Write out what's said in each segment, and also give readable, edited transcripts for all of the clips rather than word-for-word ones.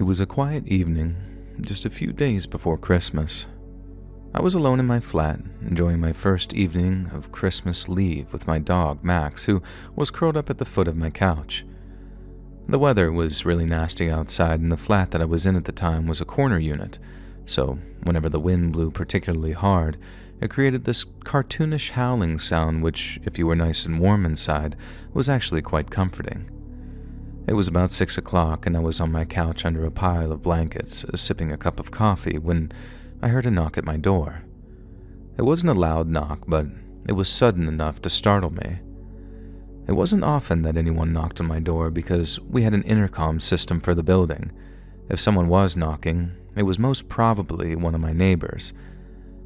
was a quiet evening, just a few days before Christmas. I was alone in my flat, enjoying my first evening of Christmas leave with my dog, Max, who was curled up at the foot of my couch. The weather was really nasty outside, and the flat that I was in at the time was a corner unit, so whenever the wind blew particularly hard, it created this cartoonish howling sound which, if you were nice and warm inside, was actually quite comforting. It was about 6 o'clock, and I was on my couch under a pile of blankets, sipping a cup of coffee, when I heard a knock at my door. It wasn't a loud knock, but it was sudden enough to startle me. It wasn't often that anyone knocked on my door because we had an intercom system for the building. If someone was knocking, it was most probably one of my neighbors.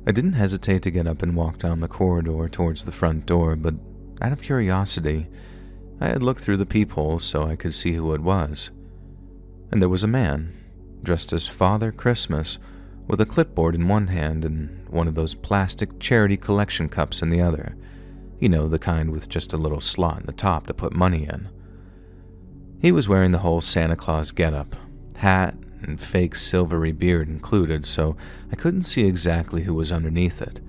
I didn't hesitate to get up and walk down the corridor towards the front door, but out of curiosity, I had looked through the peephole so I could see who it was. And there was a man, dressed as Father Christmas, with a clipboard in one hand and one of those plastic charity collection cups in the other. You know, the kind with just a little slot in the top to put money in. He was wearing the whole Santa Claus getup, hat and fake silvery beard included, so I couldn't see exactly who was underneath it.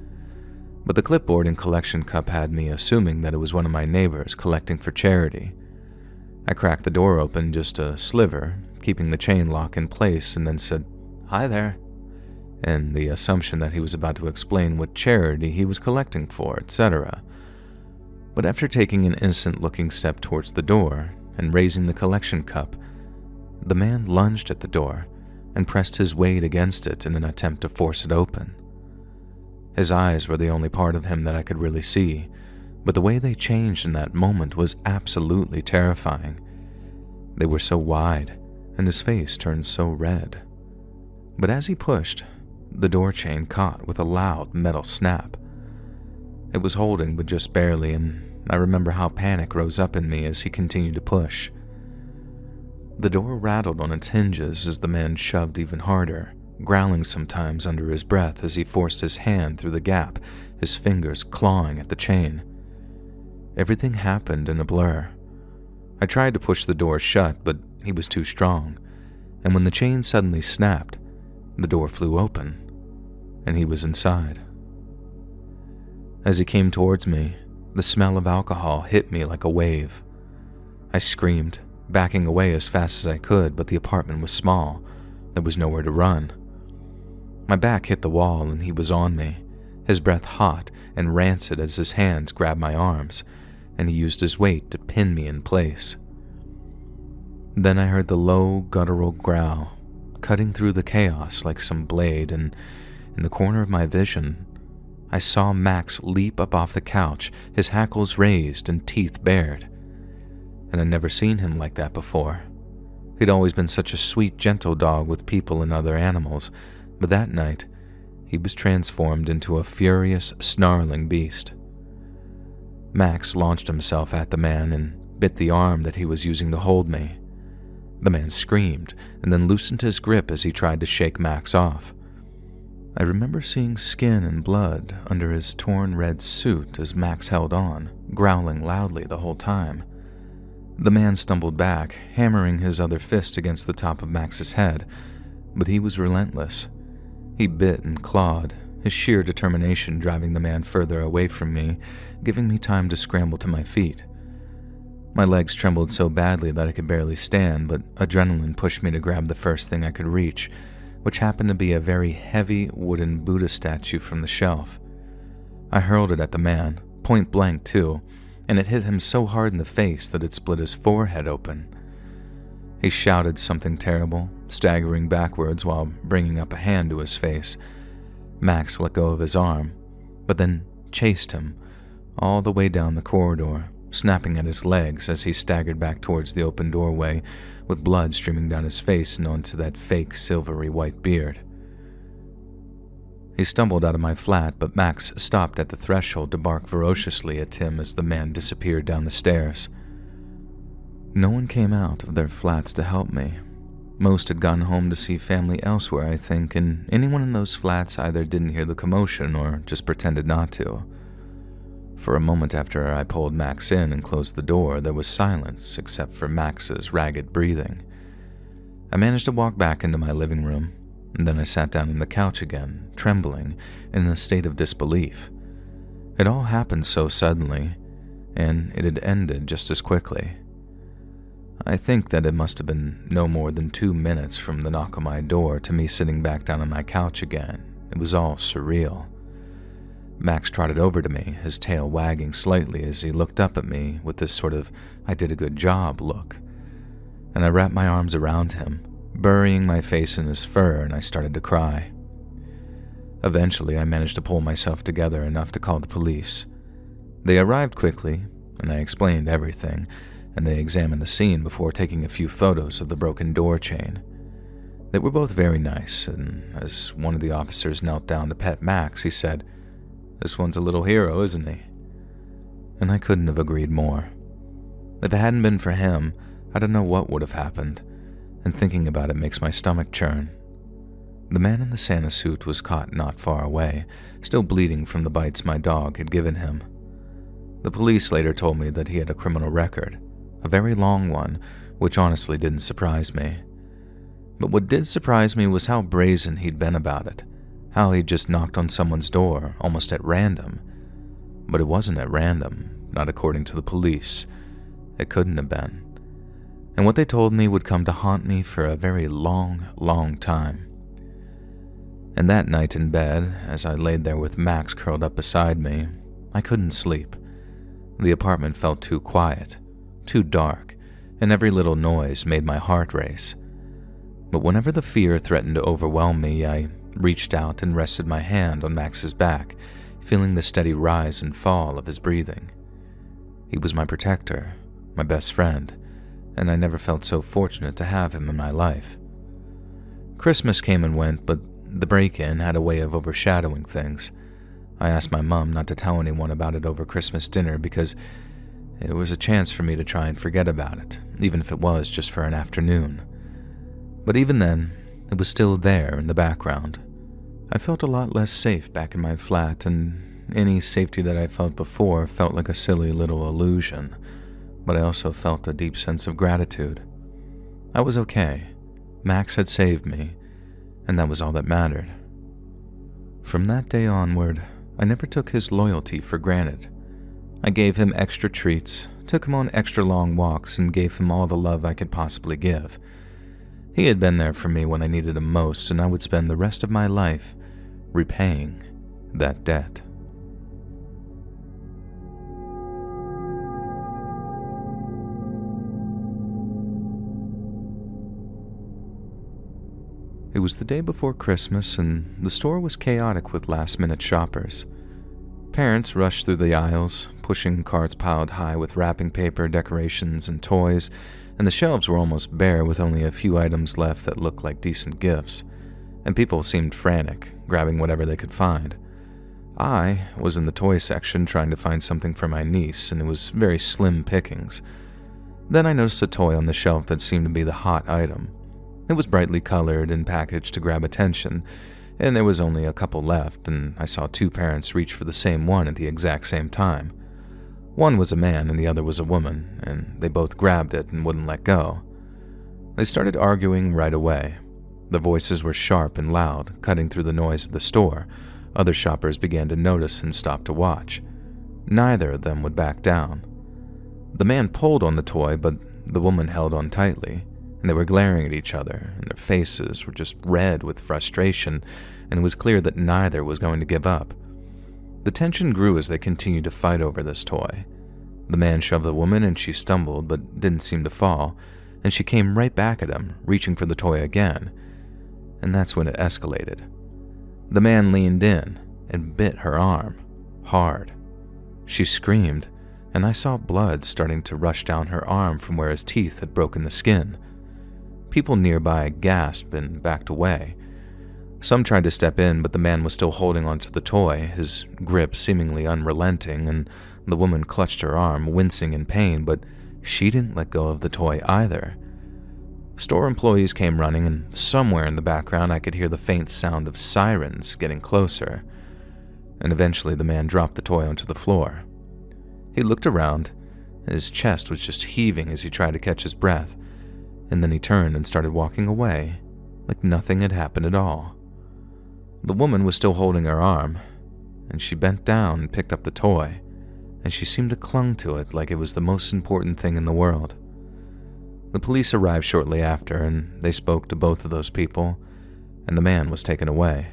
But the clipboard and collection cup had me assuming that it was one of my neighbors collecting for charity. I cracked the door open just a sliver, keeping the chain lock in place, and then said, "Hi there," in the assumption that he was about to explain what charity he was collecting for, etc. But after taking an innocent-looking step towards the door and raising the collection cup, the man lunged at the door and pressed his weight against it in an attempt to force it open. His eyes were the only part of him that I could really see, but the way they changed in that moment was absolutely terrifying. They were so wide, and his face turned so red. But as he pushed, the door chain caught with a loud metal snap. It was holding, but just barely, and I remember how panic rose up in me as he continued to push. The door rattled on its hinges as the man shoved even harder, growling sometimes under his breath as he forced his hand through the gap, his fingers clawing at the chain. Everything happened in a blur. I tried to push the door shut, but he was too strong, and when the chain suddenly snapped, the door flew open, and he was inside. As he came towards me, the smell of alcohol hit me like a wave. I screamed, backing away as fast as I could, but the apartment was small. There was nowhere to run. My back hit the wall and he was on me, his breath hot and rancid as his hands grabbed my arms, and he used his weight to pin me in place. Then I heard the low, guttural growl, cutting through the chaos like some blade, and in the corner of my vision, I saw Max leap up off the couch, his hackles raised and teeth bared. And I'd never seen him like that before. He'd always been such a sweet, gentle dog with people and other animals, but that night, he was transformed into a furious, snarling beast. Max launched himself at the man and bit the arm that he was using to hold me. The man screamed and then loosened his grip as he tried to shake Max off. I remember seeing skin and blood under his torn red suit as Max held on, growling loudly the whole time. The man stumbled back, hammering his other fist against the top of Max's head, but he was relentless. He bit and clawed, his sheer determination driving the man further away from me, giving me time to scramble to my feet. My legs trembled so badly that I could barely stand, but adrenaline pushed me to grab the first thing I could reach, which happened to be a very heavy wooden Buddha statue from the shelf. I hurled it at the man, point blank too, and it hit him so hard in the face that it split his forehead open. He shouted something terrible, staggering backwards while bringing up a hand to his face. Max let go of his arm, but then chased him all the way down the corridor, snapping at his legs as he staggered back towards the open doorway, with blood streaming down his face and onto that fake silvery white beard. He stumbled out of my flat, but Max stopped at the threshold to bark ferociously at him as the man disappeared down the stairs. No one came out of their flats to help me. Most had gone home to see family elsewhere, I think, and anyone in those flats either didn't hear the commotion or just pretended not to. For a moment after I pulled Max in and closed the door, there was silence except for Max's ragged breathing. I managed to walk back into my living room, and then I sat down on the couch again, trembling and in a state of disbelief. It all happened so suddenly, and it had ended just as quickly. I think that it must have been no more than 2 minutes from the knock on my door to me sitting back down on my couch again. It was all surreal. Max trotted over to me, his tail wagging slightly as he looked up at me with this sort of "I did a good job" look. And I wrapped my arms around him, burying my face in his fur, and I started to cry. Eventually, I managed to pull myself together enough to call the police. They arrived quickly, and I explained everything, and they examined the scene before taking a few photos of the broken door chain. They were both very nice, and as one of the officers knelt down to pet Max, he said, "This one's a little hero, isn't he?" And I couldn't have agreed more. If it hadn't been for him, I don't know what would have happened, and thinking about it makes my stomach churn. The man in the Santa suit was caught not far away, still bleeding from the bites my dog had given him. The police later told me that he had a criminal record, a very long one, which honestly didn't surprise me. But what did surprise me was how brazen he'd been about it, how he'd just knocked on someone's door, almost at random. But it wasn't at random, not according to the police. It couldn't have been. And what they told me would come to haunt me for a very long, long time. And that night in bed, as I laid there with Max curled up beside me, I couldn't sleep. The apartment felt too quiet, too dark, and every little noise made my heart race. But whenever the fear threatened to overwhelm me, I reached out and rested my hand on Max's back, feeling the steady rise and fall of his breathing. He was my protector, my best friend, and I never felt so fortunate to have him in my life. Christmas came and went, but the break-in had a way of overshadowing things. I asked my mom not to tell anyone about it over Christmas dinner because it was a chance for me to try and forget about it, even if it was just for an afternoon. But even then, it was still there in the background. I felt a lot less safe back in my flat, and any safety that I felt before felt like a silly little illusion, but I also felt a deep sense of gratitude. I was okay. Max had saved me, and that was all that mattered. From that day onward, I never took his loyalty for granted. I gave him extra treats, took him on extra long walks, and gave him all the love I could possibly give. He had been there for me when I needed him most, and I would spend the rest of my life repaying that debt. It was the day before Christmas, and the store was chaotic with last-minute shoppers. Parents rushed through the aisles, pushing carts piled high with wrapping paper, decorations, and toys, and the shelves were almost bare with only a few items left that looked like decent gifts, and people seemed frantic, grabbing whatever they could find. I was in the toy section trying to find something for my niece, and it was very slim pickings. Then I noticed a toy on the shelf that seemed to be the hot item. It was brightly colored and packaged to grab attention, and there was only a couple left, and I saw two parents reach for the same one at the exact same time. One was a man and the other was a woman, and they both grabbed it and wouldn't let go. They started arguing right away. Their voices were sharp and loud, cutting through the noise of the store. Other shoppers began to notice and stopped to watch. Neither of them would back down. The man pulled on the toy, but the woman held on tightly, and they were glaring at each other, and their faces were just red with frustration, and it was clear that neither was going to give up. The tension grew as they continued to fight over this toy. The man shoved the woman and she stumbled but didn't seem to fall, and she came right back at him, reaching for the toy again. And that's when it escalated. The man leaned in and bit her arm, hard. She screamed, and I saw blood starting to rush down her arm from where his teeth had broken the skin. People nearby gasped and backed away. Some tried to step in, but the man was still holding onto the toy, his grip seemingly unrelenting, and the woman clutched her arm, wincing in pain, but she didn't let go of the toy either. Store employees came running, and somewhere in the background I could hear the faint sound of sirens getting closer. And eventually the man dropped the toy onto the floor. He looked around. His chest was just heaving as he tried to catch his breath, and then he turned and started walking away, like nothing had happened at all. The woman was still holding her arm, and she bent down and picked up the toy, and she seemed to clung to it like it was the most important thing in the world. The police arrived shortly after, and they spoke to both of those people, and the man was taken away.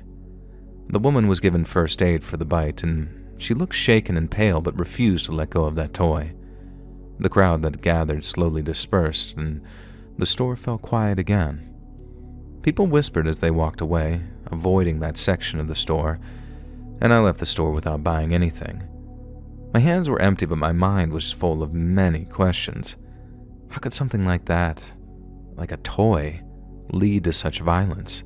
The woman was given first aid for the bite, and she looked shaken and pale but refused to let go of that toy. The crowd that gathered slowly dispersed, and the store fell quiet again. People whispered as they walked away, avoiding that section of the store, and I left the store without buying anything. My hands were empty, but my mind was full of many questions. How could something like that, like a toy, lead to such violence?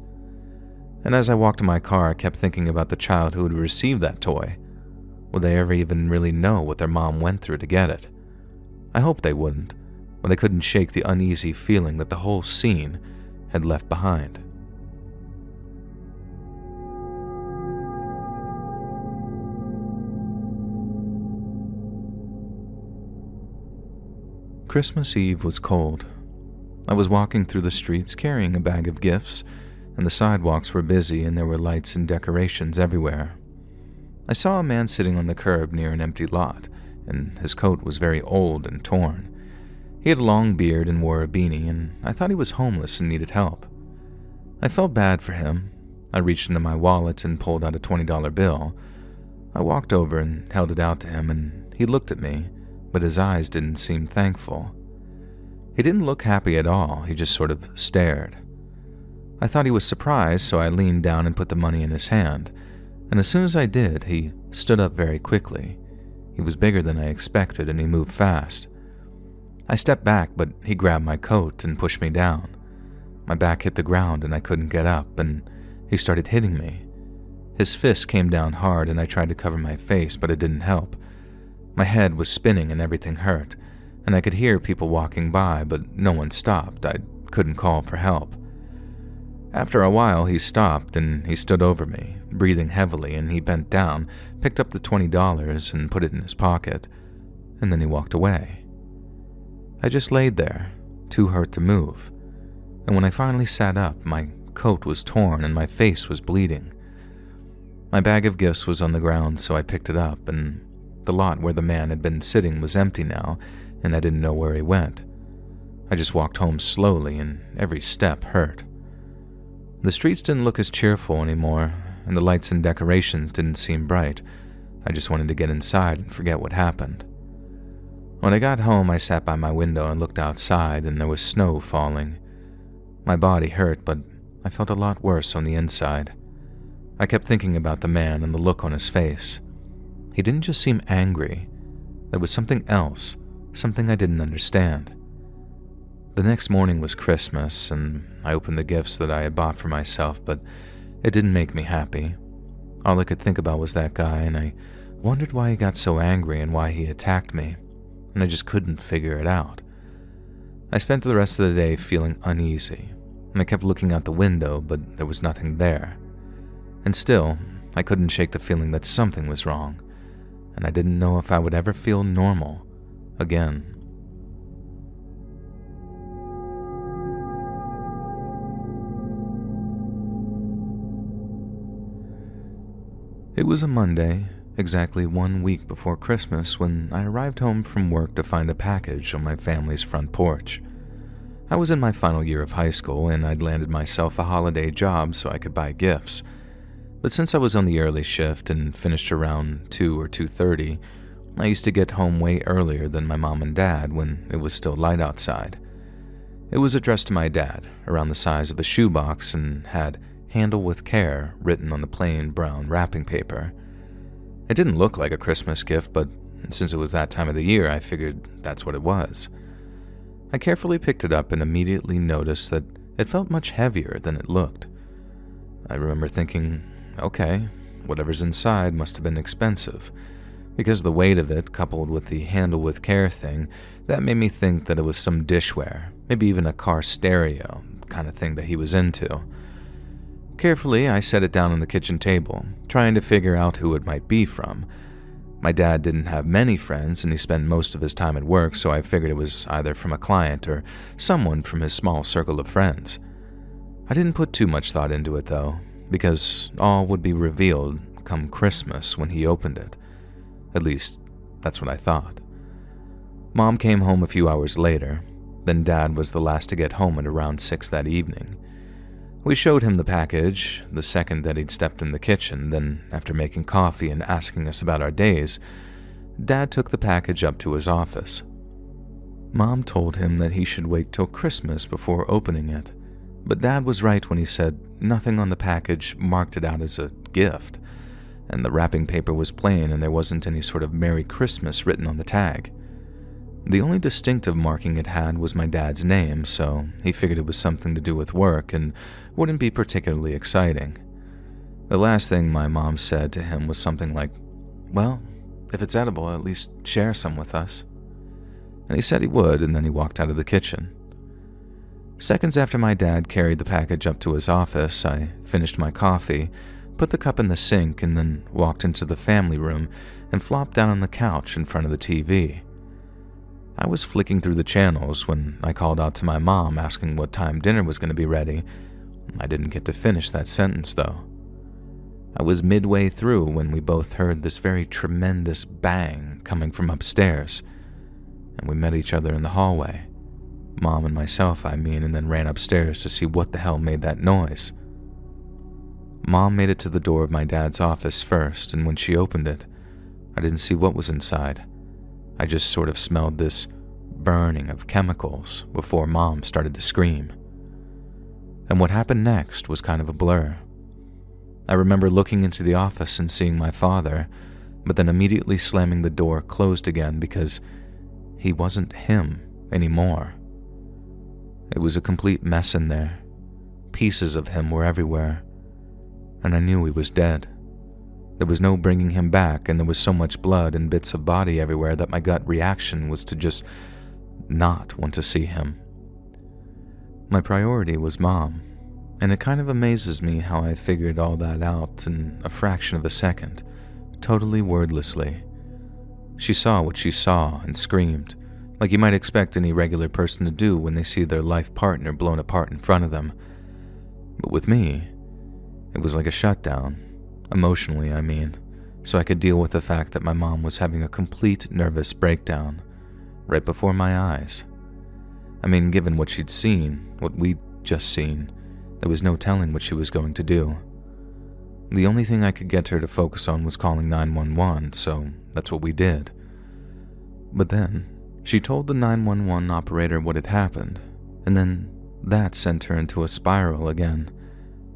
And as I walked to my car, I kept thinking about the child who would receive that toy. Would they ever even really know what their mom went through to get it? I hoped they wouldn't, but I couldn't shake the uneasy feeling that the whole scene had left behind. Christmas Eve was cold. I was walking through the streets carrying a bag of gifts, and the sidewalks were busy and there were lights and decorations everywhere. I saw a man sitting on the curb near an empty lot, and his coat was very old and torn. He had a long beard and wore a beanie, and I thought he was homeless and needed help. I felt bad for him. I reached into my wallet and pulled out a $20 bill. I walked over and held it out to him, and he looked at me, but his eyes didn't seem thankful. He didn't look happy at all, he just sort of stared. I thought he was surprised, so I leaned down and put the money in his hand, and as soon as I did, he stood up very quickly. He was bigger than I expected, and he moved fast. I stepped back, but he grabbed my coat and pushed me down. My back hit the ground and I couldn't get up, and he started hitting me. His fist came down hard and I tried to cover my face, but it didn't help. My head was spinning and everything hurt, and I could hear people walking by, but no one stopped. I couldn't call for help. After a while, he stopped and he stood over me, breathing heavily, and he bent down, picked up the $20 and put it in his pocket, and then he walked away. I just laid there, too hurt to move, and when I finally sat up, my coat was torn and my face was bleeding. My bag of gifts was on the ground, so I picked it up, and the lot where the man had been sitting was empty now, and I didn't know where he went. I just walked home slowly, and every step hurt. The streets didn't look as cheerful anymore, and the lights and decorations didn't seem bright. I just wanted to get inside and forget what happened. When I got home, I sat by my window and looked outside, and there was snow falling. My body hurt, but I felt a lot worse on the inside. I kept thinking about the man and the look on his face. He didn't just seem angry. There was something else, something I didn't understand. The next morning was Christmas, and I opened the gifts that I had bought for myself, but it didn't make me happy. All I could think about was that guy, and I wondered why he got so angry and why he attacked me, and I just couldn't figure it out. I spent the rest of the day feeling uneasy, and I kept looking out the window, but there was nothing there. And still, I couldn't shake the feeling that something was wrong, and I didn't know if I would ever feel normal again. It was a Monday, exactly 1 week before Christmas, when I arrived home from work to find a package on my family's front porch. I was in my final year of high school, and I'd landed myself a holiday job so I could buy gifts. But since I was on the early shift and finished around 2 or 2:30, I used to get home way earlier than my mom and dad when it was still light outside. It was addressed to my dad, around the size of a shoebox, and had "Handle with care" written on the plain brown wrapping paper. It didn't look like a Christmas gift, but since it was that time of the year, I figured that's what it was. I carefully picked it up and immediately noticed that it felt much heavier than it looked. I remember thinking, okay, whatever's inside must have been expensive, because the weight of it, coupled with the "Handle with care" thing, that made me think that it was some dishware, maybe even a car stereo, the kind of thing that he was into. Carefully, I set it down on the kitchen table, trying to figure out who it might be from, My dad didn't have many friends, and he spent most of his time at work, so I figured it was either from a client or someone from his small circle of friends. I didn't put too much thought into it, though, because all would be revealed come Christmas when he opened it. At least, that's what I thought. Mom came home a few hours later, then Dad was the last to get home at around 6 that evening. We showed him the package the second that he'd stepped in the kitchen, then after making coffee and asking us about our days, Dad took the package up to his office. Mom told him that he should wait till Christmas before opening it, but Dad was right when he said nothing on the package marked it out as a gift, and the wrapping paper was plain and there wasn't any sort of Merry Christmas written on the tag. The only distinctive marking it had was my dad's name, so he figured it was something to do with work and wouldn't be particularly exciting. The last thing my mom said to him was something like, "Well, if it's edible, at least share some with us." And he said he would, and then he walked out of the kitchen. Seconds after my dad carried the package up to his office, I finished my coffee, put the cup in the sink, and then walked into the family room and flopped down on the couch in front of the TV. I was flicking through the channels when I called out to my mom asking what time dinner was going to be ready. I didn't get to finish that sentence, though. I was midway through when we both heard this very tremendous bang coming from upstairs, and we met each other in the hallway. Mom and myself, I mean, and then ran upstairs to see what the hell made that noise. Mom made it to the door of my dad's office first, and when she opened it, I didn't see what was inside. I just sort of smelled this burning of chemicals before Mom started to scream. And what happened next was kind of a blur. I remember looking into the office and seeing my father, but then immediately slamming the door closed again because he wasn't him anymore. It was a complete mess in there. Pieces of him were everywhere, and I knew he was dead. There was no bringing him back, and there was so much blood and bits of body everywhere that my gut reaction was to just not want to see him. My priority was Mom, and it kind of amazes me how I figured all that out in a fraction of a second, totally wordlessly. She saw what she saw and screamed, like you might expect any regular person to do when they see their life partner blown apart in front of them. But with me, it was like a shutdown. Emotionally, I mean, so I could deal with the fact that my mom was having a complete nervous breakdown right before my eyes. I mean, given what she'd seen, what we'd just seen, there was no telling what she was going to do. The only thing I could get her to focus on was calling 911, so that's what we did. But then, she told the 911 operator what had happened, and then that sent her into a spiral again.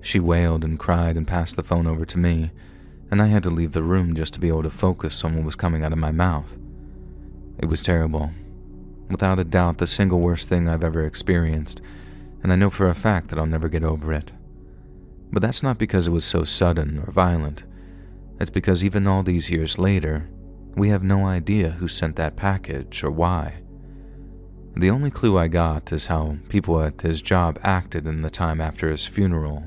She wailed and cried and passed the phone over to me, and I had to leave the room just to be able to focus on what was coming out of my mouth. It was terrible. Without a doubt, the single worst thing I've ever experienced, and I know for a fact that I'll never get over it. But that's not because it was so sudden or violent. It's because even all these years later, we have no idea who sent that package or why. The only clue I got is how people at his job acted in the time after his funeral.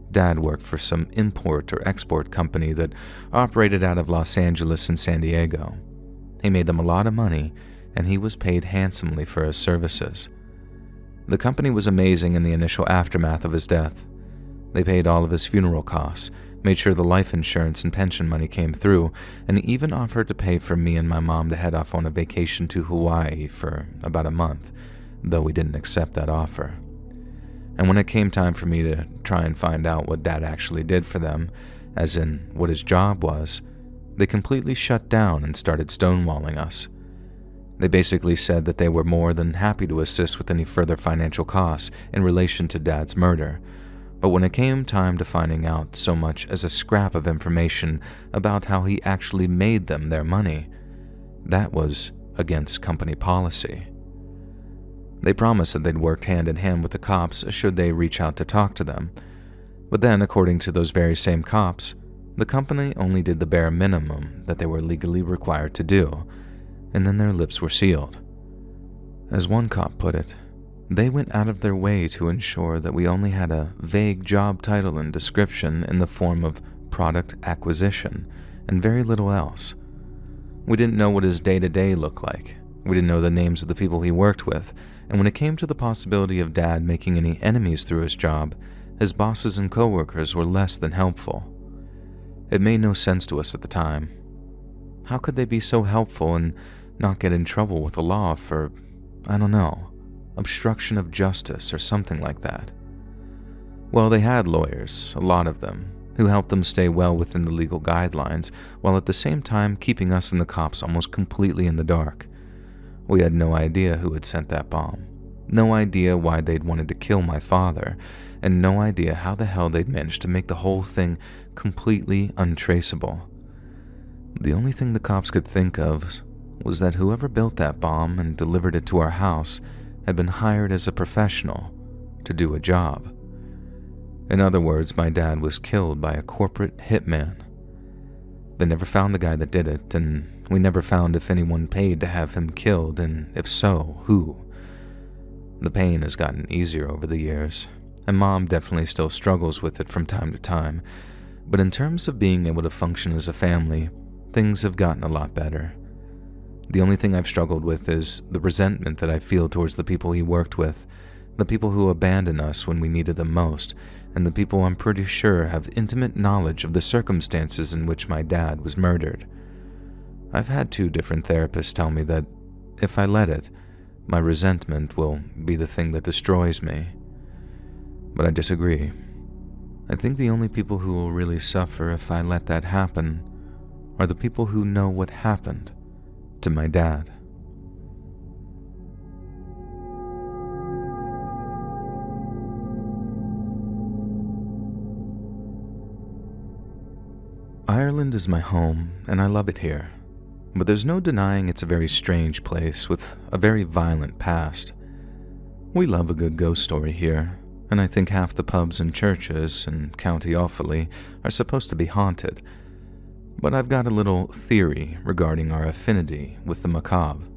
Dad worked for some import or export company that operated out of Los Angeles and San Diego. He made them a lot of money, and he was paid handsomely for his services. The company was amazing in the initial aftermath of his death. They paid all of his funeral costs, made sure the life insurance and pension money came through, and even offered to pay for me and my mom to head off on a vacation to Hawaii for about a month, though we didn't accept that offer. And when it came time for me to try and find out what Dad actually did for them, as in what his job was, they completely shut down and started stonewalling us. They basically said that they were more than happy to assist with any further financial costs in relation to Dad's murder, but when it came time to finding out so much as a scrap of information about how he actually made them their money, that was against company policy. They promised that they'd work hand in hand with the cops should they reach out to talk to them, but then, according to those very same cops, the company only did the bare minimum that they were legally required to do, and then their lips were sealed. As one cop put it, they went out of their way to ensure that we only had a vague job title and description in the form of product acquisition and very little else, We didn't know what his day-to-day looked like. We didn't know the names of the people he worked with, and when it came to the possibility of Dad making any enemies through his job, his bosses and coworkers were less than helpful. It made no sense to us at the time. How could they be so helpful and not get in trouble with the law for, I don't know, obstruction of justice or something like that? Well, they had lawyers, a lot of them, who helped them stay well within the legal guidelines, while at the same time keeping us and the cops almost completely in the dark. We had no idea who had sent that bomb, no idea why they'd wanted to kill my father, and no idea how the hell they'd managed to make the whole thing completely untraceable. The only thing the cops could think of was that whoever built that bomb and delivered it to our house had been hired as a professional to do a job. In other words, my dad was killed by a corporate hitman. They never found the guy that did it, and we never found if anyone paid to have him killed, and if so, who. The pain has gotten easier over the years, and Mom definitely still struggles with it from time to time, but in terms of being able to function as a family, things have gotten a lot better. The only thing I've struggled with is the resentment that I feel towards the people he worked with, the people who abandoned us when we needed them most, and the people I'm pretty sure have intimate knowledge of the circumstances in which my dad was murdered. I've had 2 different therapists tell me that, if I let it, my resentment will be the thing that destroys me. But I disagree. I think the only people who will really suffer if I let that happen are the people who know what happened to my dad. Ireland is my home, and I love it here. But there's no denying it's a very strange place with a very violent past. We love a good ghost story here, and I think half the pubs and churches in County Offaly are supposed to be haunted. But I've got a little theory regarding our affinity with the macabre.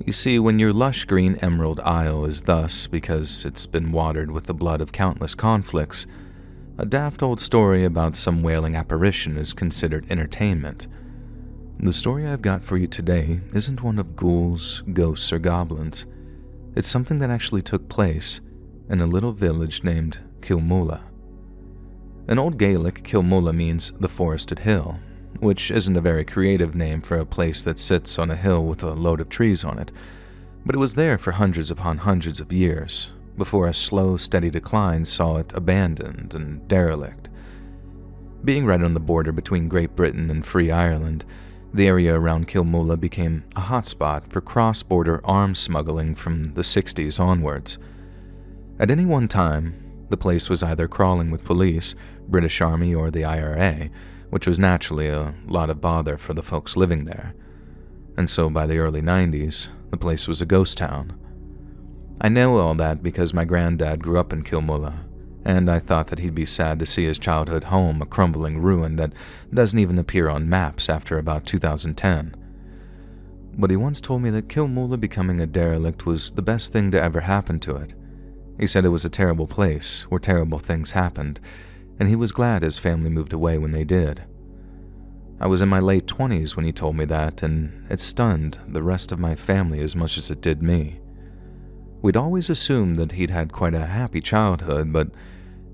You see, when your lush green emerald isle is thus because it's been watered with the blood of countless conflicts, a daft old story about some wailing apparition is considered entertainment. The story I've got for you today isn't one of ghouls, ghosts, or goblins. It's something that actually took place in a little village named Kilmula. In Old Gaelic, Kilmula means the forested hill, which isn't a very creative name for a place that sits on a hill with a load of trees on it, but it was there for hundreds upon hundreds of years, before a slow, steady decline saw it abandoned and derelict. Being right on the border between Great Britain and Free Ireland, the area around Kilmula became a hotspot for cross-border arms smuggling from the 60s onwards. At any one time, the place was either crawling with police, British Army, or the IRA, which was naturally a lot of bother for the folks living there. And so by the early 90s, the place was a ghost town. I know all that because my granddad grew up in Kilmula, and I thought that he'd be sad to see his childhood home a crumbling ruin that doesn't even appear on maps after about 2010. But he once told me that Kilmula becoming a derelict was the best thing to ever happen to it. He said it was a terrible place where terrible things happened, and he was glad his family moved away when they did. I was in my late 20s when he told me that, and it stunned the rest of my family as much as it did me. We'd always assumed that he'd had quite a happy childhood, but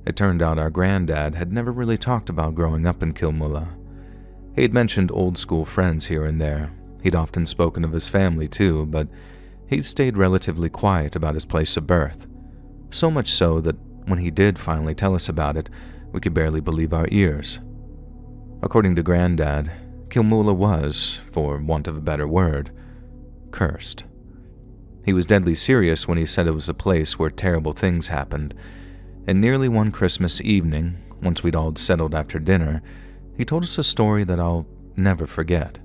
it turned out our granddad had never really talked about growing up in Kilmula. He'd mentioned old school friends here and there. He'd often spoken of his family too, but he'd stayed relatively quiet about his place of birth. So much so that when he did finally tell us about it, we could barely believe our ears. According to Granddad, Kilmula was, for want of a better word, cursed. He was deadly serious when he said it was a place where terrible things happened, and nearly one Christmas evening, once we'd all settled after dinner, he told us a story that I'll never forget.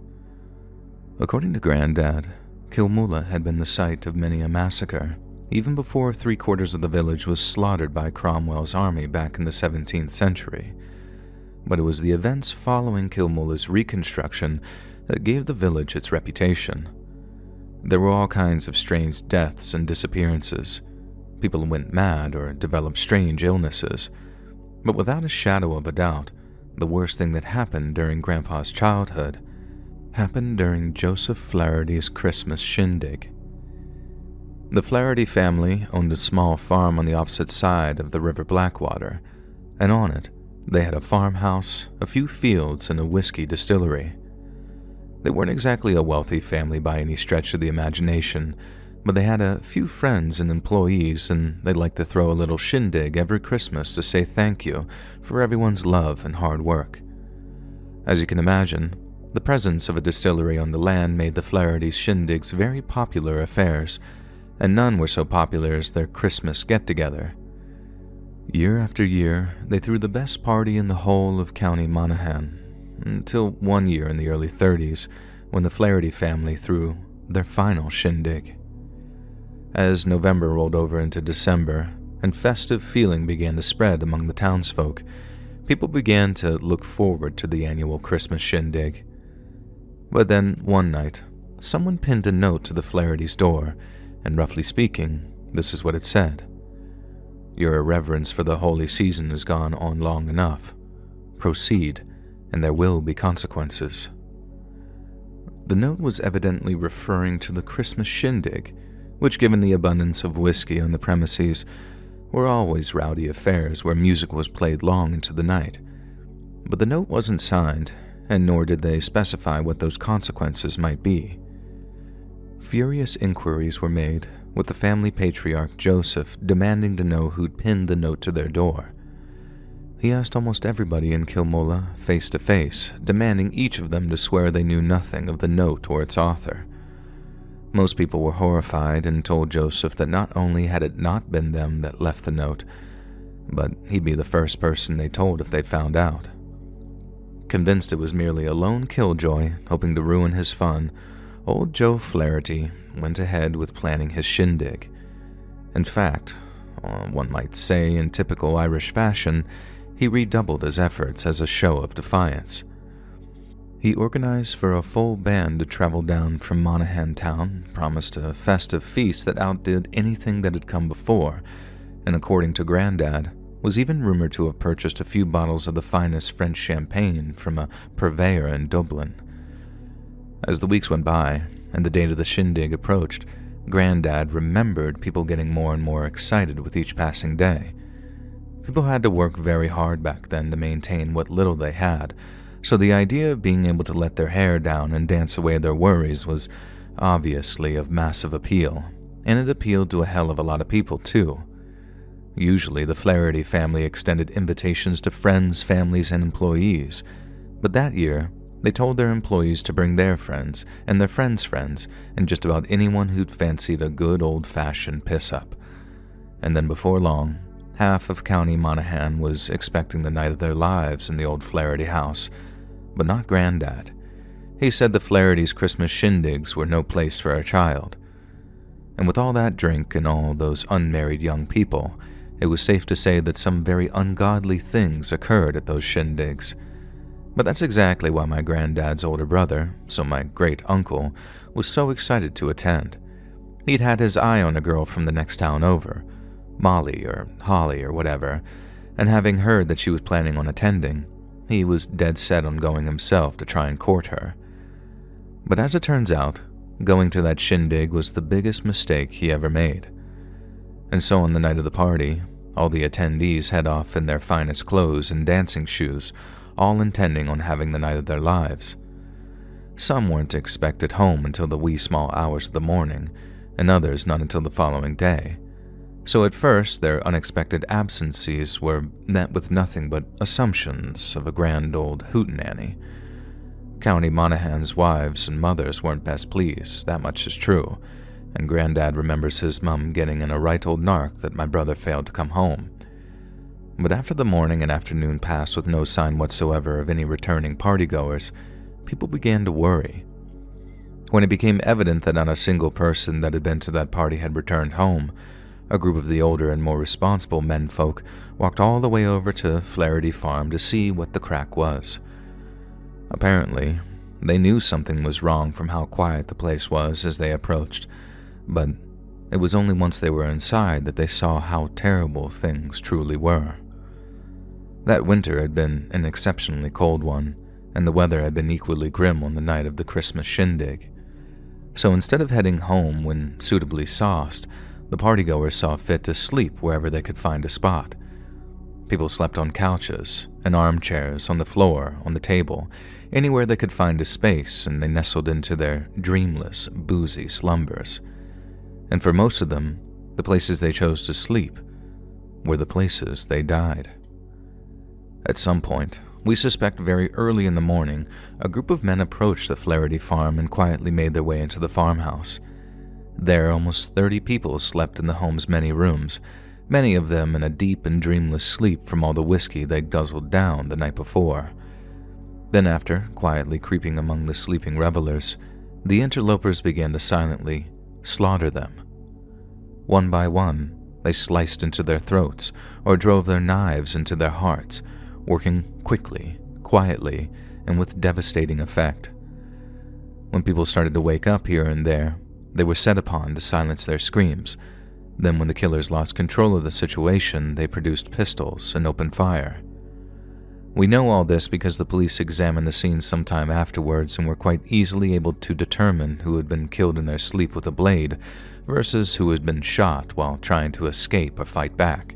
According to Granddad, Kilmula had been the site of many a massacre, even before 3/4 of the village was slaughtered by Cromwell's army back in the 17th century. But it was the events following Kilmula's reconstruction that gave the village its reputation. There were all kinds of strange deaths and disappearances. People went mad or developed strange illnesses. But without a shadow of a doubt, the worst thing that happened during Grandpa's childhood happened during Joseph Flaherty's Christmas shindig. The Flaherty family owned a small farm on the opposite side of the River Blackwater, and on it, they had a farmhouse, a few fields, and a whiskey distillery. They weren't exactly a wealthy family by any stretch of the imagination, but they had a few friends and employees, and they liked to throw a little shindig every Christmas to say thank you for everyone's love and hard work. As you can imagine, the presence of a distillery on the land made the Flaherty's shindigs very popular affairs, and none were so popular as their Christmas get-together. Year after year, they threw the best party in the whole of County Monaghan, until one year in the early 30s, when the Flaherty family threw their final shindig. As November rolled over into December, and festive feeling began to spread among the townsfolk, people began to look forward to the annual Christmas shindig. But then, one night, someone pinned a note to the Flaherty's door, and roughly speaking, this is what it said: "Your irreverence for the holy season has gone on long enough. Proceed, and there will be consequences." The note was evidently referring to the Christmas shindig, which, given the abundance of whiskey on the premises, were always rowdy affairs where music was played long into the night. But the note wasn't signed, and nor did they specify what those consequences might be. Furious inquiries were made, with the family patriarch Joseph demanding to know who'd pinned the note to their door. He asked almost everybody in Kilmola face to face, demanding each of them to swear they knew nothing of the note or its author. Most people were horrified and told Joseph that not only had it not been them that left the note, but he'd be the first person they told if they found out. Convinced it was merely a lone killjoy hoping to ruin his fun, old Joe Flaherty went ahead with planning his shindig. In fact, one might say in typical Irish fashion, he redoubled his efforts as a show of defiance. He organized for a full band to travel down from Monaghan town, promised a festive feast that outdid anything that had come before, and according to Grandad, was even rumored to have purchased a few bottles of the finest French champagne from a purveyor in Dublin. As the weeks went by, and the date of the shindig approached, Grandad remembered people getting more and more excited with each passing day. People had to work very hard back then to maintain what little they had, so the idea of being able to let their hair down and dance away their worries was obviously of massive appeal, and it appealed to a hell of a lot of people too. Usually the Flaherty family extended invitations to friends, families, and employees, but that year they told their employees to bring their friends and their friends' friends and just about anyone who'd fancied a good old-fashioned piss-up. And then before long, half of County Monaghan was expecting the night of their lives in the old Flaherty house, but not Grandad. He said the Flaherty's Christmas shindigs were no place for a child. And with all that drink and all those unmarried young people, it was safe to say that some very ungodly things occurred at those shindigs. But that's exactly why my granddad's older brother, so my great-uncle, was so excited to attend. He'd had his eye on a girl from the next town over, Molly or Holly or whatever, and having heard that she was planning on attending, he was dead set on going himself to try and court her. But as it turns out, going to that shindig was the biggest mistake he ever made. And so on the night of the party, all the attendees head off in their finest clothes and dancing shoes, all intending on having the night of their lives. Some weren't expected home until the wee small hours of the morning, and others not until the following day. So at first, their unexpected absences were met with nothing but assumptions of a grand old hootenanny. County Monaghan's wives and mothers weren't best pleased, that much is true, and Grandad remembers his mum getting in a right old nark that my brother failed to come home. But after the morning and afternoon passed with no sign whatsoever of any returning partygoers, people began to worry. When it became evident that not a single person that had been to that party had returned home, a group of the older and more responsible menfolk walked all the way over to Flaherty Farm to see what the crack was. Apparently, they knew something was wrong from how quiet the place was as they approached, but it was only once they were inside that they saw how terrible things truly were. That winter had been an exceptionally cold one, and the weather had been equally grim on the night of the Christmas shindig. So instead of heading home when suitably sauced, the partygoers saw fit to sleep wherever they could find a spot. People slept on couches, in armchairs, on the floor, on the table, anywhere they could find a space, and they nestled into their dreamless, boozy slumbers. And for most of them, the places they chose to sleep were the places they died. At some point, we suspect very early in the morning, a group of men approached the Flaherty farm and quietly made their way into the farmhouse. There, almost 30 people slept in the home's many rooms, many of them in a deep and dreamless sleep from all the whiskey they'd guzzled down the night before. Then after, quietly creeping among the sleeping revelers, the interlopers began to silently slaughter them. One by one, they sliced into their throats or drove their knives into their hearts, working quickly, quietly, and with devastating effect. When people started to wake up here and there, they were set upon to silence their screams. Then when the killers lost control of the situation, they produced pistols and opened fire. We know all this because the police examined the scene sometime afterwards and were quite easily able to determine who had been killed in their sleep with a blade versus who had been shot while trying to escape or fight back.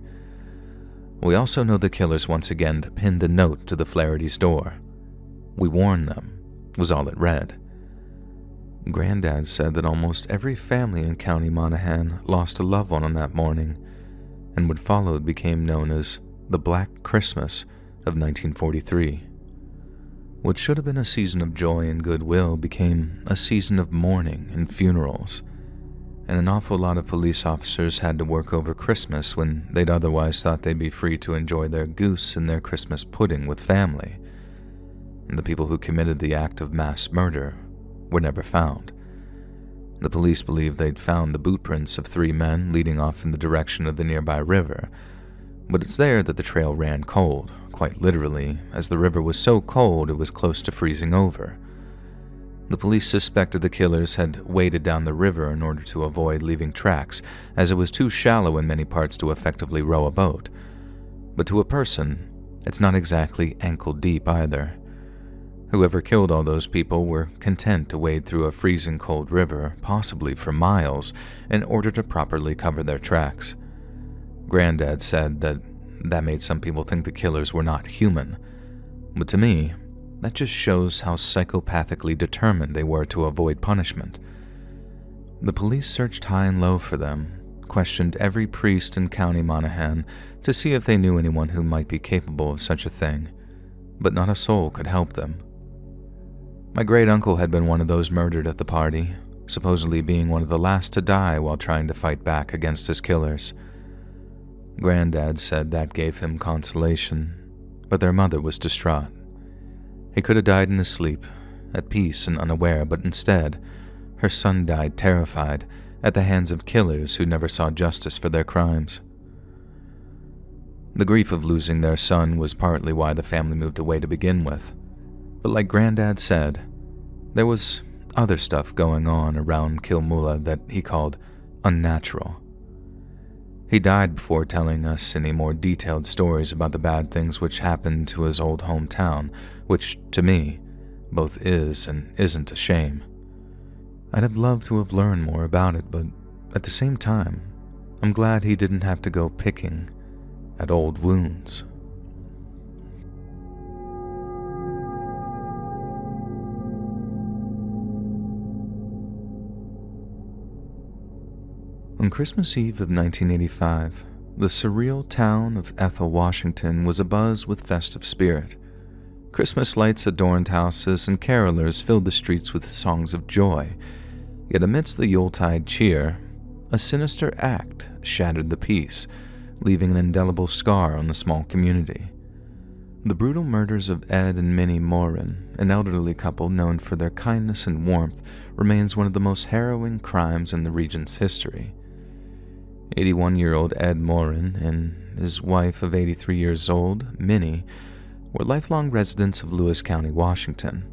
We also know the killers once again pinned a note to the Flaherty's door. "We warn them," was all it read. Granddad said that almost every family in County Monaghan lost a loved one on that morning, and what followed became known as the Black Christmas of 1943. What should have been a season of joy and goodwill became a season of mourning and funerals, and an awful lot of police officers had to work over Christmas when they'd otherwise thought they'd be free to enjoy their goose and their Christmas pudding with family. And the people who committed the act of mass murder were never found. The police believed they'd found the boot prints of 3 men leading off in the direction of the nearby river, but it's there that the trail ran cold, quite literally, as the river was so cold it was close to freezing over. The police suspected the killers had waded down the river in order to avoid leaving tracks, as it was too shallow in many parts to effectively row a boat. But to a person, it's not exactly ankle deep either. Whoever killed all those people were content to wade through a freezing cold river, possibly for miles, in order to properly cover their tracks. Granddad said that made some people think the killers were not human, but to me, that just shows how psychopathically determined they were to avoid punishment. The police searched high and low for them, questioned every priest in County Monaghan to see if they knew anyone who might be capable of such a thing, but not a soul could help them. My great-uncle had been one of those murdered at the party, supposedly being one of the last to die while trying to fight back against his killers. Granddad said that gave him consolation, but their mother was distraught. He could have died in his sleep, at peace and unaware, but instead, her son died terrified at the hands of killers who never saw justice for their crimes. The grief of losing their son was partly why the family moved away to begin with. But like Granddad said, there was other stuff going on around Kilmoola that he called unnatural. He died before telling us any more detailed stories about the bad things which happened to his old hometown, which, to me, both is and isn't a shame. I'd have loved to have learned more about it, but at the same time, I'm glad he didn't have to go picking at old wounds. On Christmas Eve of 1985, the surreal town of Ethel, Washington was abuzz with festive spirit. Christmas lights adorned houses and carolers filled the streets with songs of joy. Yet amidst the Yuletide cheer, a sinister act shattered the peace, leaving an indelible scar on the small community. The brutal murders of Ed and Minnie Morin, an elderly couple known for their kindness and warmth, remains one of the most harrowing crimes in the region's history. 81-year-old Ed Morin and his wife of 83 years old, Minnie, were lifelong residents of Lewis County, Washington.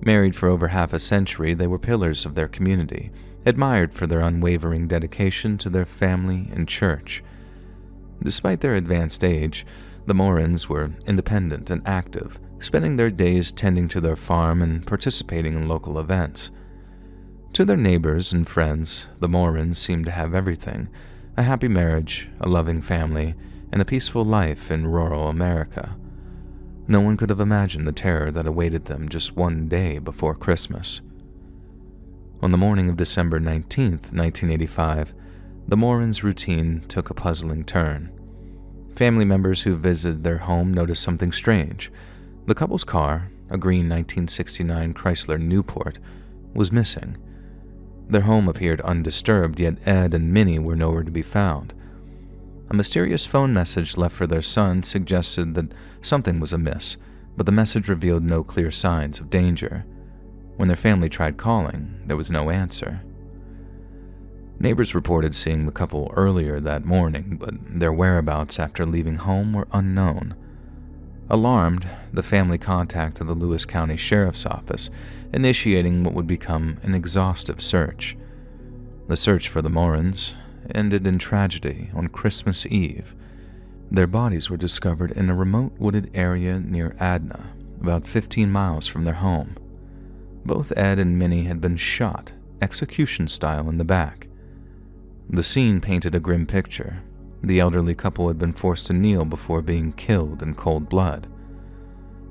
Married for over half a century, they were pillars of their community, admired for their unwavering dedication to their family and church. Despite their advanced age, the Morins were independent and active, spending their days tending to their farm and participating in local events. To their neighbors and friends, the Morans seemed to have everything: a happy marriage, a loving family, and a peaceful life in rural America. No one could have imagined the terror that awaited them just one day before Christmas. On the morning of December 19th, 1985, the Morans' routine took a puzzling turn. Family members who visited their home noticed something strange. The couple's car, a green 1969 Chrysler Newport, was missing. Their home appeared undisturbed, yet Ed and Minnie were nowhere to be found. A mysterious phone message left for their son suggested that something was amiss, but the message revealed no clear signs of danger. When their family tried calling, there was no answer. Neighbors reported seeing the couple earlier that morning, but their whereabouts after leaving home were unknown. Alarmed, the family contacted the Lewis County Sheriff's Office, initiating what would become an exhaustive search. The search for the Morans ended in tragedy on Christmas Eve. Their bodies were discovered in a remote wooded area near Adna, about 15 miles from their home. Both Ed and Minnie had been shot, execution style, in the back. The scene painted a grim picture. The elderly couple had been forced to kneel before being killed in cold blood.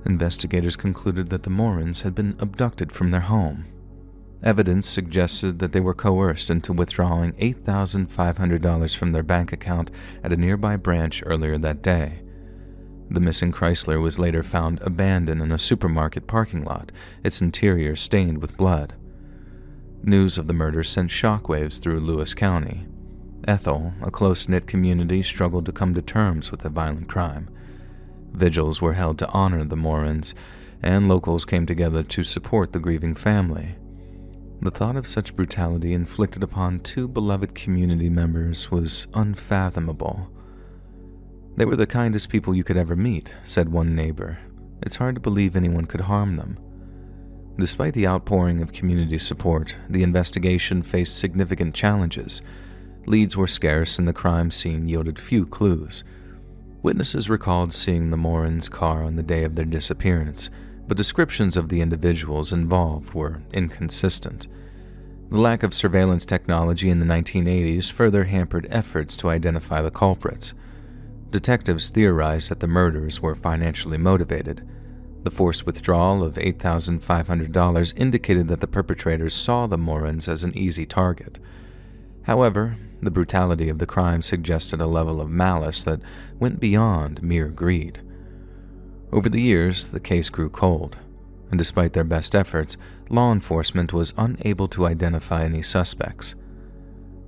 Investigators concluded that the Morans had been abducted from their home. Evidence suggested that they were coerced into withdrawing $8,500 from their bank account at a nearby branch earlier that day. The missing Chrysler was later found abandoned in a supermarket parking lot, its interior stained with blood. News of the murder sent shockwaves through Lewis County. Ethel, a close-knit community, struggled to come to terms with the violent crime. Vigils were held to honor the Morans, and locals came together to support the grieving family. The thought of such brutality inflicted upon two beloved community members was unfathomable. "They were the kindest people you could ever meet," said one neighbor. "It's hard to believe anyone could harm them." Despite the outpouring of community support, the investigation faced significant challenges. Leads were scarce and the crime scene yielded few clues. Witnesses recalled seeing the Morans' car on the day of their disappearance, but descriptions of the individuals involved were inconsistent. The lack of surveillance technology in the 1980s further hampered efforts to identify the culprits. Detectives theorized that the murders were financially motivated. The forced withdrawal of $8,500 indicated that the perpetrators saw the Morans as an easy target. However, the brutality of the crime suggested a level of malice that went beyond mere greed. Over the years, the case grew cold, and despite their best efforts, law enforcement was unable to identify any suspects.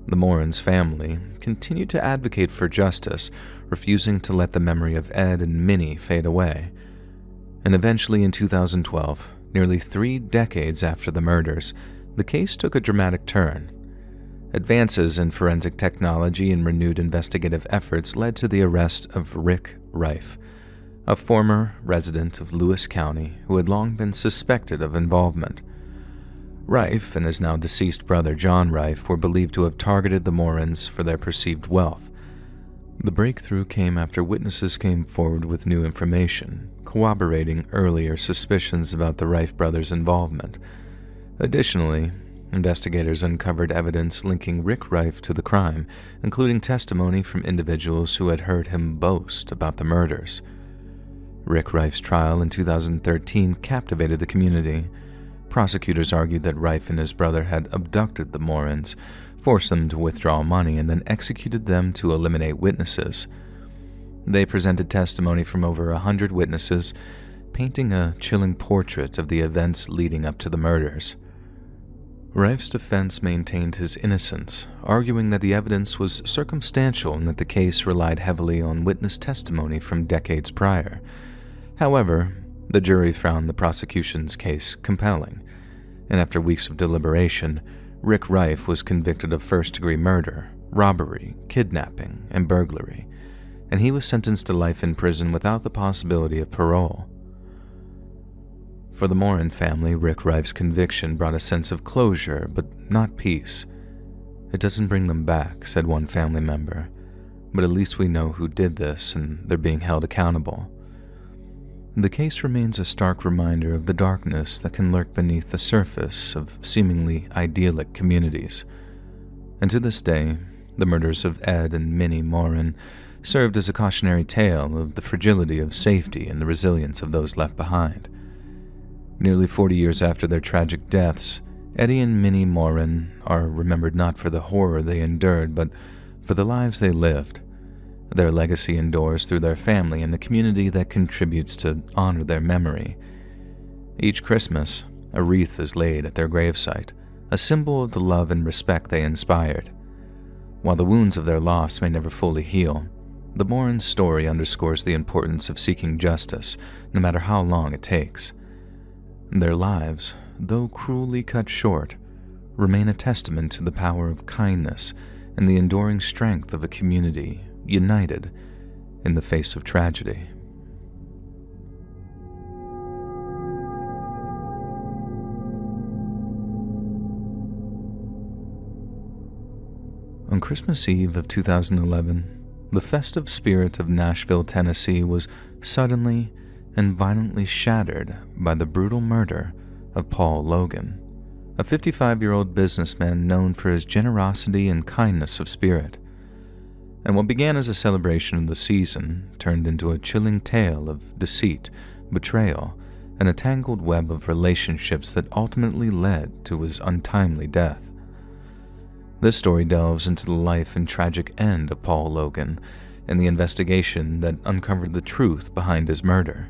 The Morans' family continued to advocate for justice, refusing to let the memory of Ed and Minnie fade away. And eventually in 2012, nearly 3 decades after the murders, the case took a dramatic turn. Advances in forensic technology and renewed investigative efforts led to the arrest of Rick Rife, a former resident of Lewis County who had long been suspected of involvement. Rife and his now deceased brother John Rife were believed to have targeted the Morans for their perceived wealth. The breakthrough came after witnesses came forward with new information, corroborating earlier suspicions about the Rife brothers' involvement. Additionally, investigators uncovered evidence linking Rick Rife to the crime, including testimony from individuals who had heard him boast about the murders. Rick Rife's trial in 2013 captivated the community. Prosecutors argued that Rife and his brother had abducted the Morans, forced them to withdraw money, and then executed them to eliminate witnesses. They presented testimony from over 100 witnesses, painting a chilling portrait of the events leading up to the murders. Rife's defense maintained his innocence, arguing that the evidence was circumstantial and that the case relied heavily on witness testimony from decades prior. However, the jury found the prosecution's case compelling, and after weeks of deliberation, Rick Rife was convicted of first-degree murder, robbery, kidnapping, and burglary, and he was sentenced to life in prison without the possibility of parole. For the Moran family, Rick Rife's conviction brought a sense of closure, but not peace. "It doesn't bring them back," said one family member, "but at least we know who did this and they're being held accountable." The case remains a stark reminder of the darkness that can lurk beneath the surface of seemingly idyllic communities. And to this day, the murders of Ed and Minnie Morin served as a cautionary tale of the fragility of safety and the resilience of those left behind. Nearly 40 years after their tragic deaths, Eddie and Minnie Morin are remembered not for the horror they endured, but for the lives they lived. Their legacy endures through their family and the community that contributes to honor their memory. Each Christmas, a wreath is laid at their gravesite, a symbol of the love and respect they inspired. While the wounds of their loss may never fully heal, the Morin story underscores the importance of seeking justice, no matter how long it takes. Their lives, though cruelly cut short, remain a testament to the power of kindness and the enduring strength of a community united in the face of tragedy. On Christmas Eve of 2011, the festive spirit of Nashville, Tennessee was suddenly and violently shattered by the brutal murder of Paul Logan, a 55-year-old businessman known for his generosity and kindness of spirit. And what began as a celebration of the season turned into a chilling tale of deceit, betrayal, and a tangled web of relationships that ultimately led to his untimely death. This story delves into the life and tragic end of Paul Logan and the investigation that uncovered the truth behind his murder.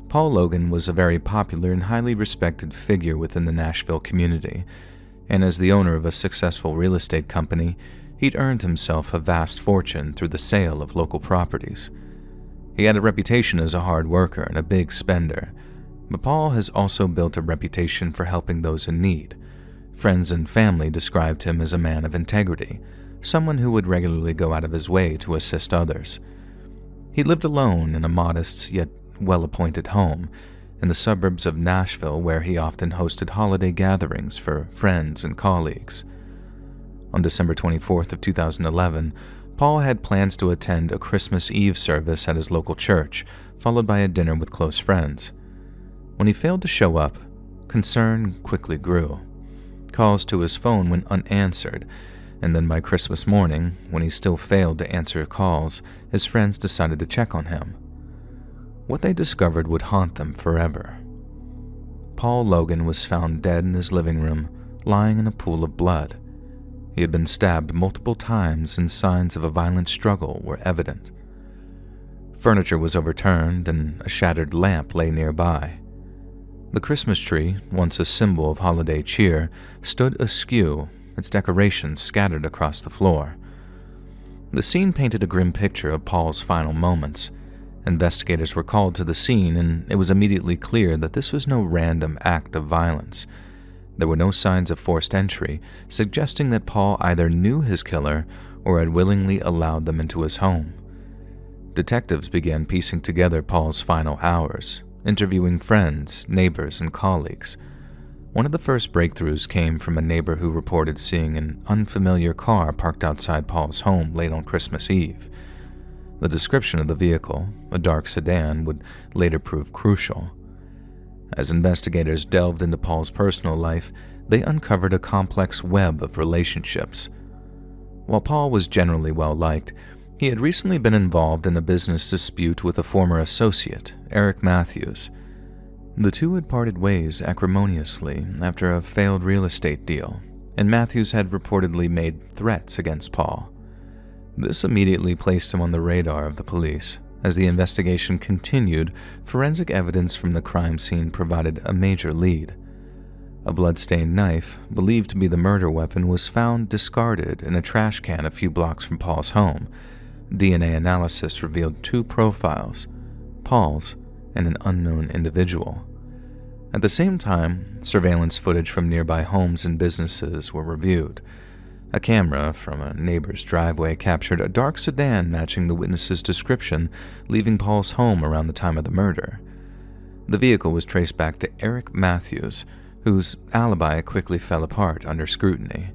Paul Logan was a very popular and highly respected figure within the Nashville community, and as the owner of a successful real estate company, he'd earned himself a vast fortune through the sale of local properties. He had a reputation as a hard worker and a big spender, but Paul has also built a reputation for helping those in need. Friends and family described him as a man of integrity, someone who would regularly go out of his way to assist others. He lived alone in a modest yet well-appointed home in the suburbs of Nashville, where he often hosted holiday gatherings for friends and colleagues. On December 24th of 2011, Paul had plans to attend a Christmas Eve service at his local church, followed by a dinner with close friends. When he failed to show up, concern quickly grew. Calls to his phone went unanswered, and then by Christmas morning, when he still failed to answer calls, his friends decided to check on him. What they discovered would haunt them forever. Paul Logan was found dead in his living room, lying in a pool of blood. He had been stabbed multiple times and signs of a violent struggle were evident. Furniture was overturned and a shattered lamp lay nearby. The Christmas tree, once a symbol of holiday cheer, stood askew, its decorations scattered across the floor. The scene painted a grim picture of Paul's final moments. Investigators were called to the scene, and it was immediately clear that this was no random act of violence. There were no signs of forced entry, suggesting that Paul either knew his killer or had willingly allowed them into his home. Detectives began piecing together Paul's final hours, interviewing friends, neighbors, and colleagues. One of the first breakthroughs came from a neighbor who reported seeing an unfamiliar car parked outside Paul's home late on Christmas Eve. The description of the vehicle, a dark sedan, would later prove crucial. As investigators delved into Paul's personal life, they uncovered a complex web of relationships. While Paul was generally well-liked, he had recently been involved in a business dispute with a former associate, Eric Matthews. The two had parted ways acrimoniously after a failed real estate deal, and Matthews had reportedly made threats against Paul. This immediately placed him on the radar of the police. As the investigation continued, forensic evidence from the crime scene provided a major lead. A blood-stained knife, believed to be the murder weapon, was found discarded in a trash can a few blocks from Paul's home. DNA analysis revealed two profiles, Paul's and an unknown individual. At the same time, surveillance footage from nearby homes and businesses were reviewed. A camera from a neighbor's driveway captured a dark sedan matching the witness's description, leaving Paul's home around the time of the murder. The vehicle was traced back to Eric Matthews, whose alibi quickly fell apart under scrutiny.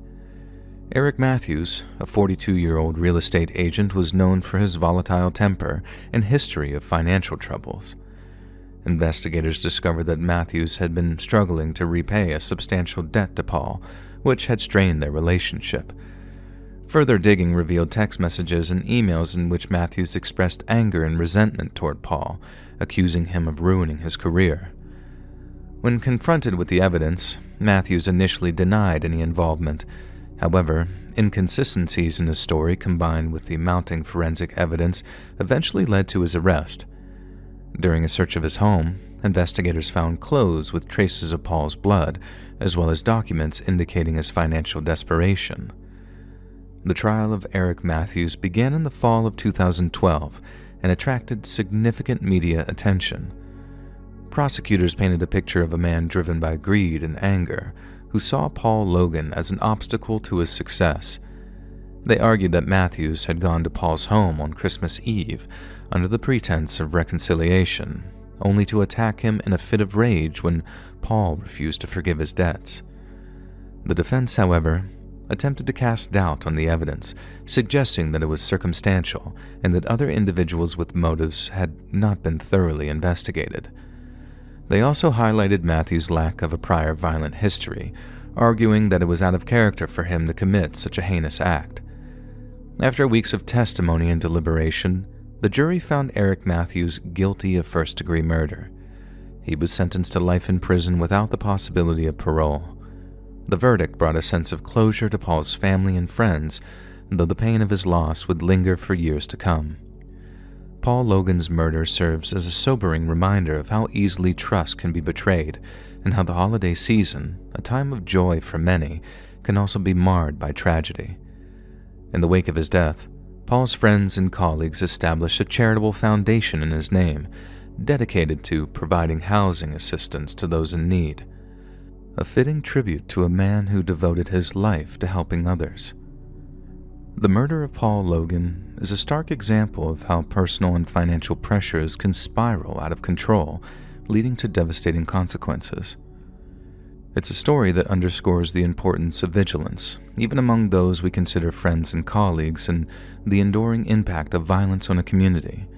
Eric Matthews, a 42-year-old real estate agent, was known for his volatile temper and history of financial troubles. Investigators discovered that Matthews had been struggling to repay a substantial debt to Paul, which had strained their relationship. Further digging revealed text messages and emails in which Matthews expressed anger and resentment toward Paul, accusing him of ruining his career. When confronted with the evidence, Matthews initially denied any involvement. However, inconsistencies in his story combined with the mounting forensic evidence eventually led to his arrest. During a search of his home, investigators found clothes with traces of Paul's blood, as well as documents indicating his financial desperation. The trial of Eric Matthews began in the fall of 2012 and attracted significant media attention. Prosecutors painted a picture of a man driven by greed and anger, who saw Paul Logan as an obstacle to his success. They argued that Matthews had gone to Paul's home on Christmas Eve under the pretense of reconciliation, only to attack him in a fit of rage when Paul refused to forgive his debts. The defense, however, attempted to cast doubt on the evidence, suggesting that it was circumstantial and that other individuals with motives had not been thoroughly investigated. They also highlighted Matthews' lack of a prior violent history, arguing that it was out of character for him to commit such a heinous act. After weeks of testimony and deliberation, the jury found Eric Matthews guilty of first-degree murder. He was sentenced to life in prison without the possibility of parole. The verdict brought a sense of closure to Paul's family and friends, though the pain of his loss would linger for years to come. Paul Logan's murder serves as a sobering reminder of how easily trust can be betrayed and how the holiday season, a time of joy for many, can also be marred by tragedy. In the wake of his death, Paul's friends and colleagues established a charitable foundation in his name, dedicated to providing housing assistance to those in need. A fitting tribute to a man who devoted his life to helping others. The murder of Paul Logan is a stark example of how personal and financial pressures can spiral out of control, leading to devastating consequences. It's a story that underscores the importance of vigilance, even among those we consider friends and colleagues, and the enduring impact of violence on a community.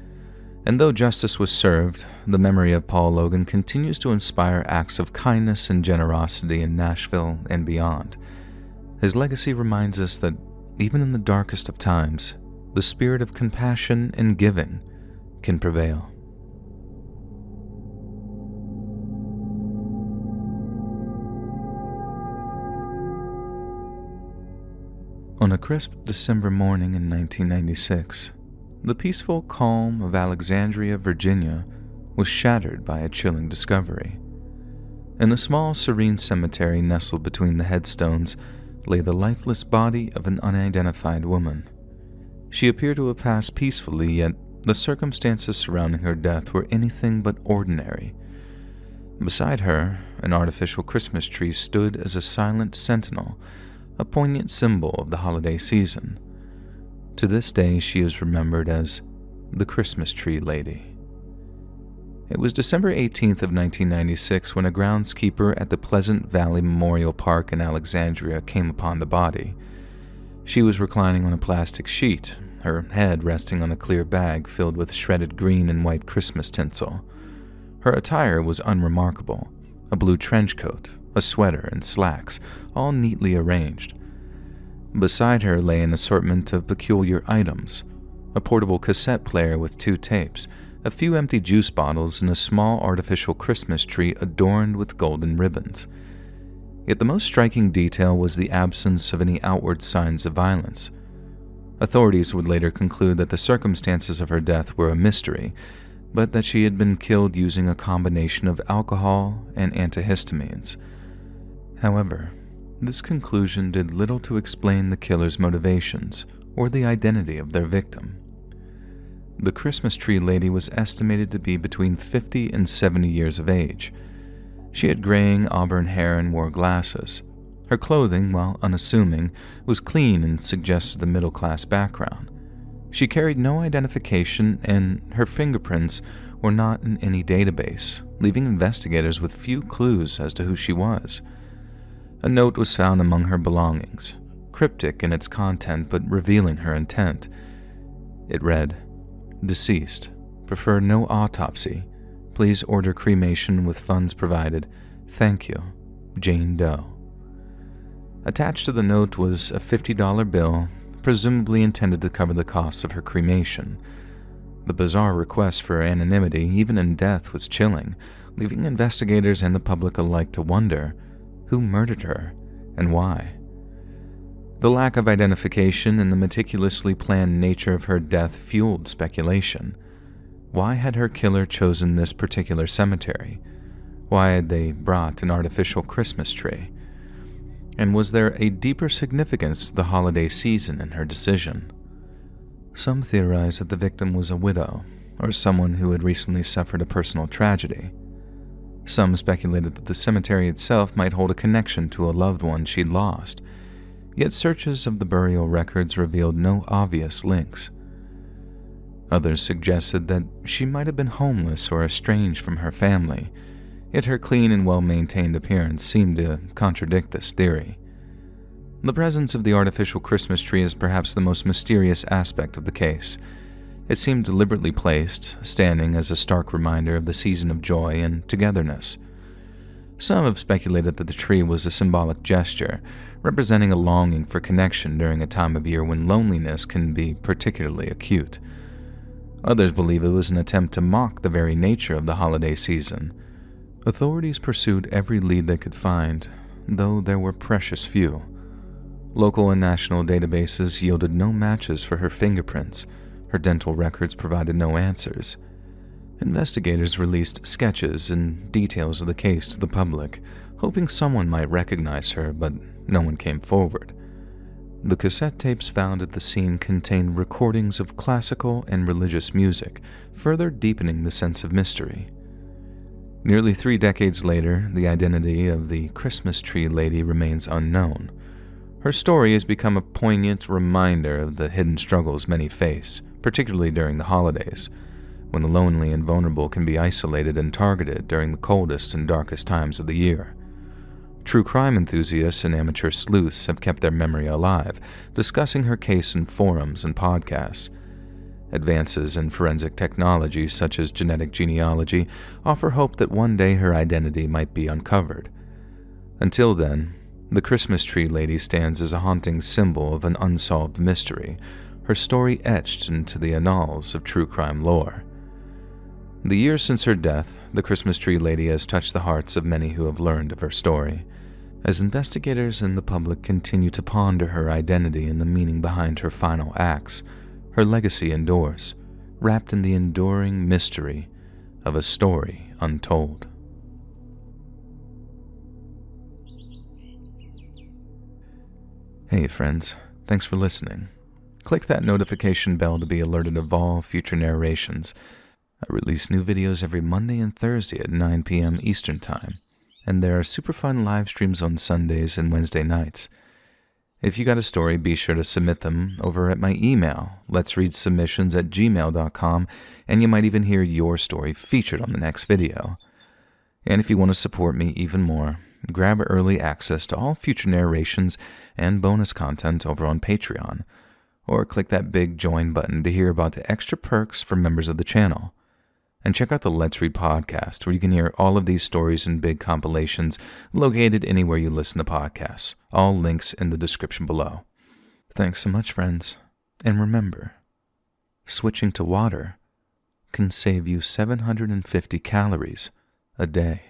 And though justice was served, the memory of Paul Logan continues to inspire acts of kindness and generosity in Nashville and beyond. His legacy reminds us that, even in the darkest of times, the spirit of compassion and giving can prevail. On a crisp December morning in 1996, the peaceful calm of Alexandria, Virginia, was shattered by a chilling discovery. In a small, serene cemetery nestled between the headstones lay the lifeless body of an unidentified woman. She appeared to have passed peacefully, yet the circumstances surrounding her death were anything but ordinary. Beside her, an artificial Christmas tree stood as a silent sentinel, a poignant symbol of the holiday season. To this day, she is remembered as the Christmas Tree Lady. It was December 18th of 1996 when a groundskeeper at the Pleasant Valley Memorial Park in Alexandria came upon the body. She was reclining on a plastic sheet, her head resting on a clear bag filled with shredded green and white Christmas tinsel. Her attire was unremarkable: a blue trench coat, a sweater, and slacks, all neatly arranged. Beside her lay an assortment of peculiar items: a portable cassette player with 2 tapes, a few empty juice bottles, and a small artificial Christmas tree adorned with golden ribbons. Yet the most striking detail was the absence of any outward signs of violence. Authorities would later conclude that the circumstances of her death were a mystery, but that she had been killed using a combination of alcohol and antihistamines. However, this conclusion did little to explain the killer's motivations or the identity of their victim. The Christmas Tree Lady was estimated to be between 50 and 70 years of age. She had graying auburn hair and wore glasses. Her clothing, while unassuming, was clean and suggested a middle-class background. She carried no identification, and her fingerprints were not in any database, leaving investigators with few clues as to who she was. A note was found among her belongings, cryptic in its content but revealing her intent. It read, "Deceased. Prefer no autopsy. Please order cremation with funds provided. Thank you, Jane Doe. Attached to the note was a $50 bill, presumably intended to cover the costs of her cremation. The bizarre request for anonymity, even in death, was chilling, leaving investigators and the public alike to wonder who murdered her and why. The lack of identification and the meticulously planned nature of her death fueled speculation. Why had her killer chosen this particular cemetery? Why had they brought an artificial Christmas tree? And was there a deeper significance to the holiday season in her decision? Some theorized that the victim was a widow, or someone who had recently suffered a personal tragedy. Some speculated that the cemetery itself might hold a connection to a loved one she'd lost, yet searches of the burial records revealed no obvious links. Others suggested that she might have been homeless or estranged from her family, yet her clean and well-maintained appearance seemed to contradict this theory. The presence of the artificial Christmas tree is perhaps the most mysterious aspect of the case. It seemed deliberately placed, standing as a stark reminder of the season of joy and togetherness. Some have speculated that the tree was a symbolic gesture, representing a longing for connection during a time of year when loneliness can be particularly acute. Others believe it was an attempt to mock the very nature of the holiday season. Authorities pursued every lead they could find, though there were precious few. Local and national databases yielded no matches for her fingerprints. Her dental records provided no answers. Investigators released sketches and details of the case to the public, hoping someone might recognize her, but no one came forward. The cassette tapes found at the scene contained recordings of classical and religious music, further deepening the sense of mystery. Nearly 3 decades later, the identity of the Christmas tree lady remains unknown. Her story has become a poignant reminder of the hidden struggles many face, particularly during the holidays, when the lonely and vulnerable can be isolated and targeted during the coldest and darkest times of the year. True crime enthusiasts and amateur sleuths have kept their memory alive, discussing her case in forums and podcasts. Advances in forensic technology such as genetic genealogy offer hope that one day her identity might be uncovered. Until then, the Christmas tree lady stands as a haunting symbol of an unsolved mystery, her story etched into the annals of true crime lore. The years since her death, the Christmas tree lady has touched the hearts of many who have learned of her story. As investigators and the public continue to ponder her identity and the meaning behind her final acts, her legacy endures, wrapped in the enduring mystery of a story untold. Hey friends, thanks for listening. Click that notification bell to be alerted of all future narrations. I release new videos every Monday and Thursday at 9 p.m. Eastern Time, and there are super fun live streams on Sundays and Wednesday nights. If you got a story, be sure to submit them over at my email, letsreadsubmissions@gmail.com, and you might even hear your story featured on the next video. And if you want to support me even more, grab early access to all future narrations and bonus content over on Patreon, or click that big join button to hear about the extra perks for members of the channel. And check out the Let's Read podcast, where you can hear all of these stories in big compilations located anywhere you listen to podcasts. All links in the description below. Thanks so much, friends. And remember, switching to water can save you 750 calories a day.